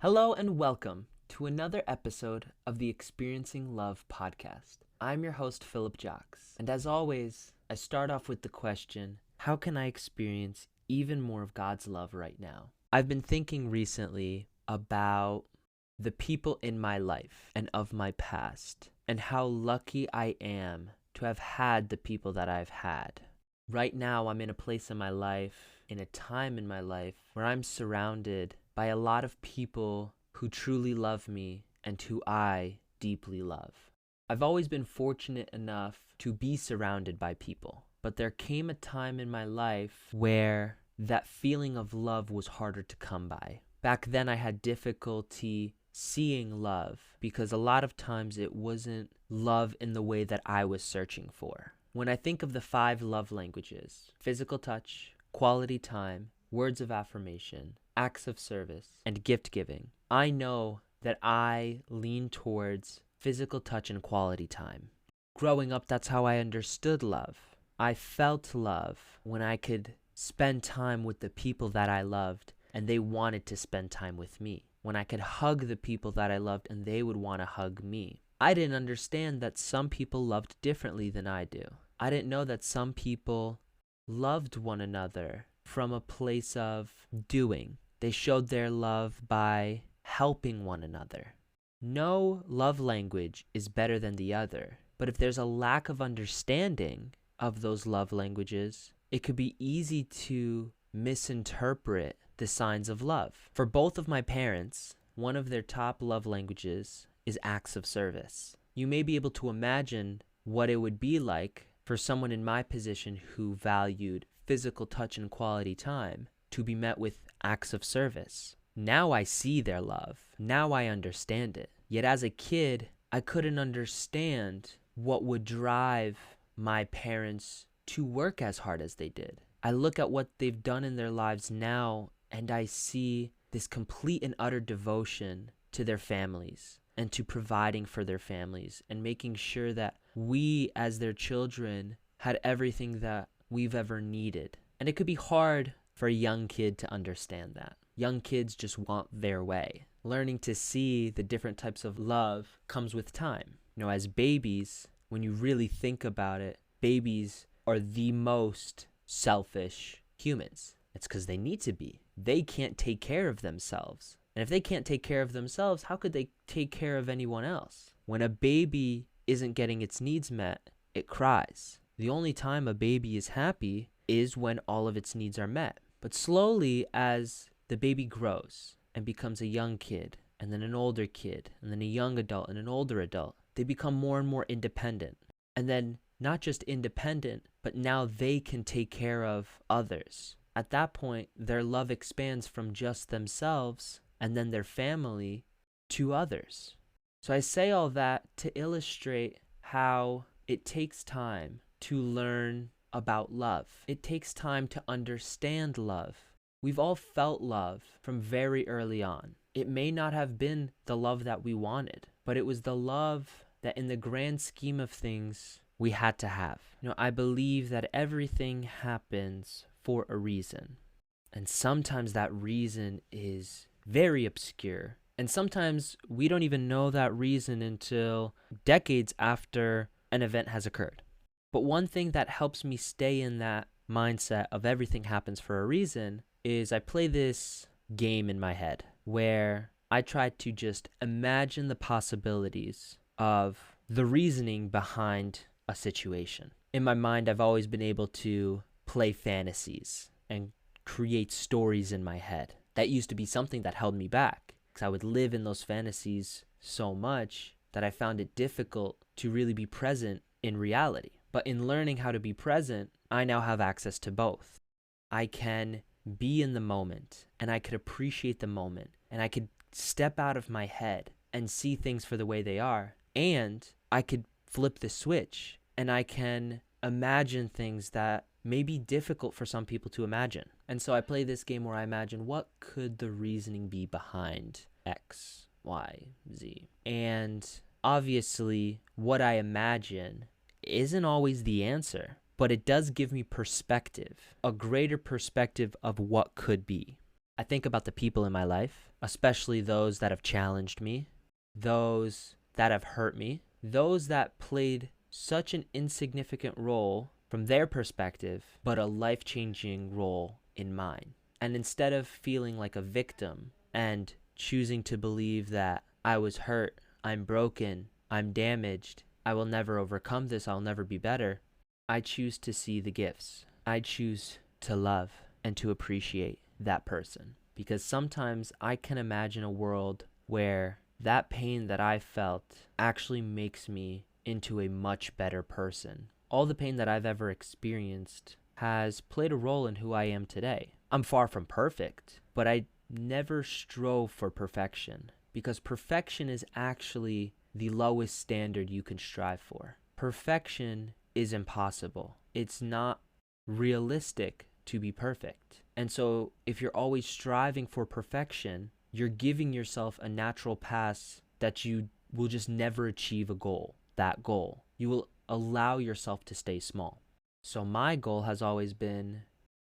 Hello and welcome to another episode of the Experiencing Love podcast. I'm your host, Philip Jocks, and as always, I start off with the question, how can I experience even more of God's love right now? I've been thinking recently about the people in my life and of my past, and how lucky I am to have had the people that I've had. Right now, I'm in a place in my life, in a time in my life, where I'm surrounded by a lot of people who truly love me and who I deeply love. I've always been fortunate enough to be surrounded by people, but there came a time in my life where that feeling of love was harder to come by. Back then, I had difficulty seeing love because a lot of times it wasn't love in the way that I was searching for. When I think of the 5 love languages, physical touch, quality time, words of affirmation, acts of service, and gift giving, I know that I lean towards physical touch and quality time. Growing up, that's how I understood love. I felt love when I could spend time with the people that I loved and they wanted to spend time with me. When I could hug the people that I loved and they would want to hug me. I didn't understand that some people loved differently than I do. I didn't know that some people loved one another from a place of doing. They showed their love by helping one another. No love language is better than the other, but if there's a lack of understanding of those love languages, it could be easy to misinterpret the signs of love. For both of my parents, one of their top love languages is acts of service. You may be able to imagine what it would be like for someone in my position who valued physical touch and quality time to be met with acts of service. Now I see their love. Now I understand it. Yet as a kid, I couldn't understand what would drive my parents to work as hard as they did. I look at what they've done in their lives now and I see this complete and utter devotion to their families and to providing for their families and making sure that we as their children had everything that we've ever needed. And it could be hard for a young kid to understand that. Young kids just want their way. Learning to see the different types of love comes with time. As babies, when you really think about it, babies are the most selfish humans. It's because they need to be. They can't take care of themselves. And if they can't take care of themselves, how could they take care of anyone else? When a baby isn't getting its needs met, it cries. The only time a baby is happy is when all of its needs are met. But slowly, as the baby grows and becomes a young kid, and then an older kid, and then a young adult and an older adult, they become more and more independent. And then not just independent, but now they can take care of others. At that point, their love expands from just themselves and then their family to others. So I say all that to illustrate how it takes time to learn about love. It takes time to understand love. We've all felt love from very early on. It may not have been the love that we wanted, but it was the love that in the grand scheme of things we had to have. I believe that everything happens for a reason. And sometimes that reason is very obscure. And sometimes we don't even know that reason until decades after an event has occurred. But one thing that helps me stay in that mindset of everything happens for a reason is I play this game in my head where I try to just imagine the possibilities of the reasoning behind a situation. In my mind, I've always been able to play fantasies and create stories in my head. That used to be something that held me back because I would live in those fantasies so much that I found it difficult to really be present in reality. But in learning how to be present, I now have access to both. I can be in the moment and I could appreciate the moment and I could step out of my head and see things for the way they are. And I could flip the switch and I can imagine things that may be difficult for some people to imagine. And so I play this game where I imagine what could the reasoning be behind X, Y, Z. And obviously what I imagine isn't always the answer, but it does give me perspective, a greater perspective of what could be. I think about the people in my life, especially those that have challenged me, those that have hurt me, those that played such an insignificant role from their perspective, but a life-changing role in mine. And instead of feeling like a victim and choosing to believe that I was hurt, I'm broken, I'm damaged, I will never overcome this, I'll never be better, I choose to see the gifts. I choose to love and to appreciate that person. Because sometimes I can imagine a world where that pain that I felt actually makes me into a much better person. All the pain that I've ever experienced has played a role in who I am today. I'm far from perfect, but I never strove for perfection, because perfection is actually the lowest standard you can strive for. Perfection is impossible. It's not realistic to be perfect. And so if you're always striving for perfection, you're giving yourself a natural pass that you will just never achieve that goal. You will allow yourself to stay small. So my goal has always been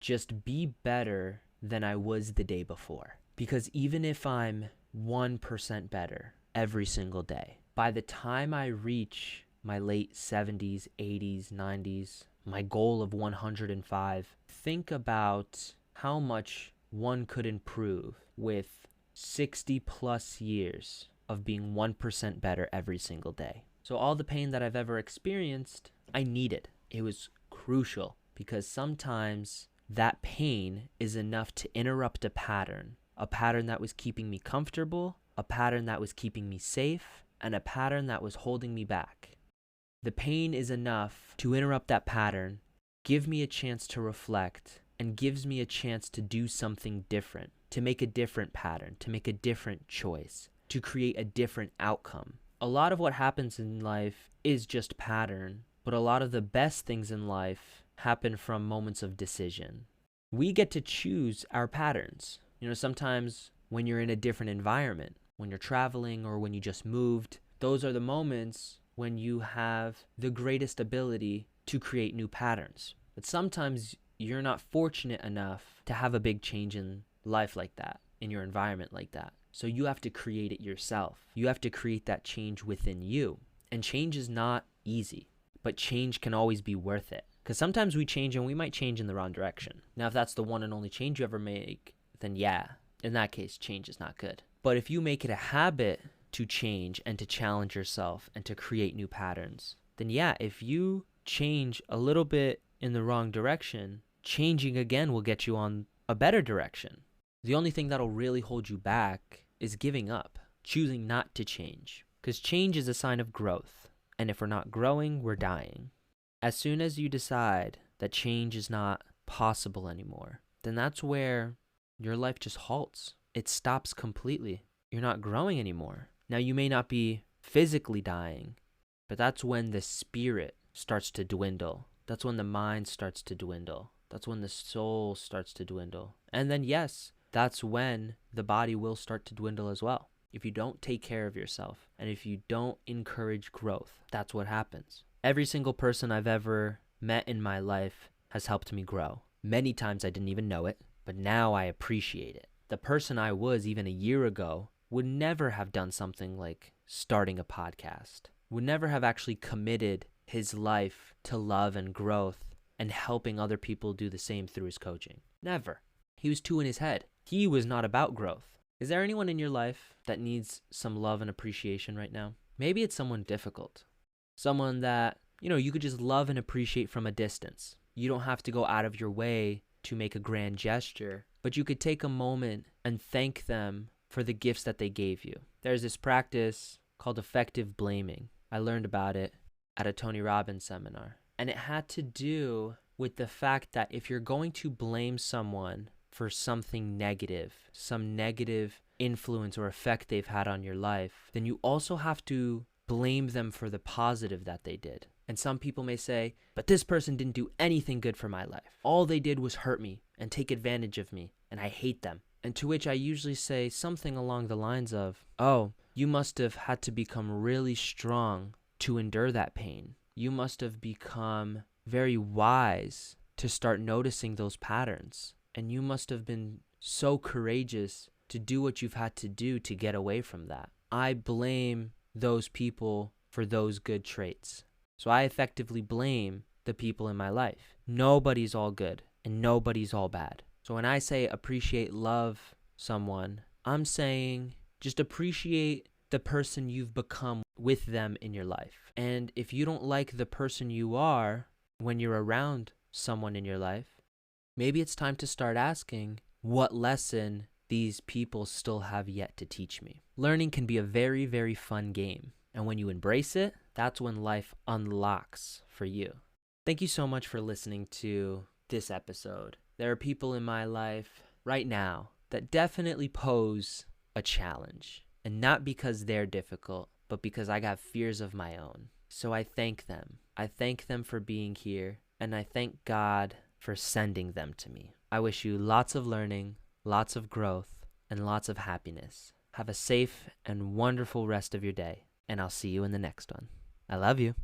just be better than I was the day before. Because even if I'm 1% better every single day, by the time I reach my late 70s, 80s, 90s, my goal of 105, think about how much one could improve with 60 plus years of being 1% better every single day. So all the pain that I've ever experienced, I needed. It was crucial, because sometimes that pain is enough to interrupt a pattern that was keeping me comfortable, a pattern that was keeping me safe, and a pattern that was holding me back. The pain is enough to interrupt that pattern, give me a chance to reflect, and gives me a chance to do something different, to make a different pattern, to make a different choice, to create a different outcome. A lot of what happens in life is just pattern, but a lot of the best things in life happen from moments of decision. We get to choose our patterns. Sometimes when you're in a different environment, when you're traveling or when you just moved, those are the moments when you have the greatest ability to create new patterns. But sometimes you're not fortunate enough to have a big change in life like that, in your environment like that. So you have to create it yourself. You have to create that change within you. And change is not easy, but change can always be worth it. Because sometimes we change and we might change in the wrong direction. Now, if that's the one and only change you ever make, then yeah, in that case, change is not good. But if you make it a habit to change and to challenge yourself and to create new patterns, then yeah, if you change a little bit in the wrong direction, changing again will get you on a better direction. The only thing that'll really hold you back is giving up, choosing not to change. Because change is a sign of growth. And if we're not growing, we're dying. As soon as you decide that change is not possible anymore, then that's where your life just halts. It stops completely. You're not growing anymore. Now, you may not be physically dying, but that's when the spirit starts to dwindle. That's when the mind starts to dwindle. That's when the soul starts to dwindle. And then, yes, that's when the body will start to dwindle as well. If you don't take care of yourself and if you don't encourage growth, that's what happens. Every single person I've ever met in my life has helped me grow. Many times I didn't even know it, but now I appreciate it. The person I was even a year ago would never have done something like starting a podcast, would never have actually committed his life to love and growth and helping other people do the same through his coaching. Never. He was too in his head. He was not about growth. Is there anyone in your life that needs some love and appreciation right now? Maybe it's someone difficult. Someone that, you could just love and appreciate from a distance. You don't have to go out of your way to make a grand gesture, but you could take a moment and thank them for the gifts that they gave you. There's this practice called effective blaming. I learned about it at a Tony Robbins seminar. And it had to do with the fact that if you're going to blame someone for something negative, some negative influence or effect they've had on your life, then you also have to blame them for the positive that they did. And some people may say, but this person didn't do anything good for my life. All they did was hurt me and take advantage of me, and I hate them. And to which I usually say something along the lines of, oh, you must have had to become really strong to endure that pain. You must have become very wise to start noticing those patterns. And you must have been so courageous to do what you've had to do to get away from that. I blame those people for those good traits. So I effectively blame the people in my life. Nobody's all good and nobody's all bad. So when I say appreciate, love someone, I'm saying just appreciate the person you've become with them in your life. And if you don't like the person you are when you're around someone in your life, maybe it's time to start asking what lesson these people still have yet to teach me. Learning can be a very, very fun game. And when you embrace it, that's when life unlocks for you. Thank you so much for listening to this episode. There are people in my life right now that definitely pose a challenge. And not because they're difficult, but because I got fears of my own. So I thank them. I thank them for being here. And I thank God for sending them to me. I wish you lots of learning, lots of growth, and lots of happiness. Have a safe and wonderful rest of your day. And I'll see you in the next one. I love you.